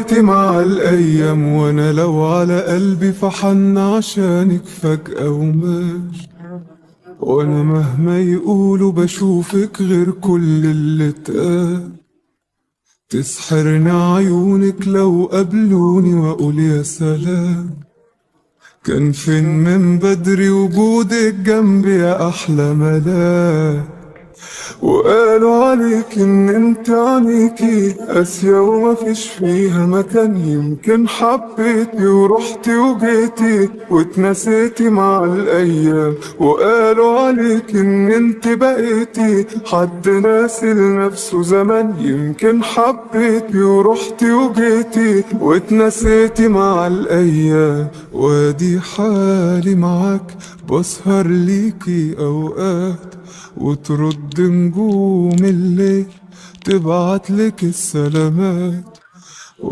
نسيتي مع الأيام، وأنا لو على قلبي فحن عشانك فجأة وماشي. وأنا مهما يقولوا بشوفك غير كل اللي اتقال. تسحرني عيونك لو قابلوني وأقول يا سلام. كان فين من بدري وجودك جنبي يا أحلى ملاك. وقالوا عليك ان انت عليكي قاسية ومفيش فيها مكان. يمكن حبيتي ورحتي وجيتي واتنسيتي مع الايام. وقالوا عليك ان انت بقيتي حد ناسي لنفسه زمان. يمكن حبيتي ورحتي وجيتي واتنسيتي مع الايام. وادي حالي معاك بسهر ليكي اوقات، وترد نجوم الليل تبعتلك السلامات.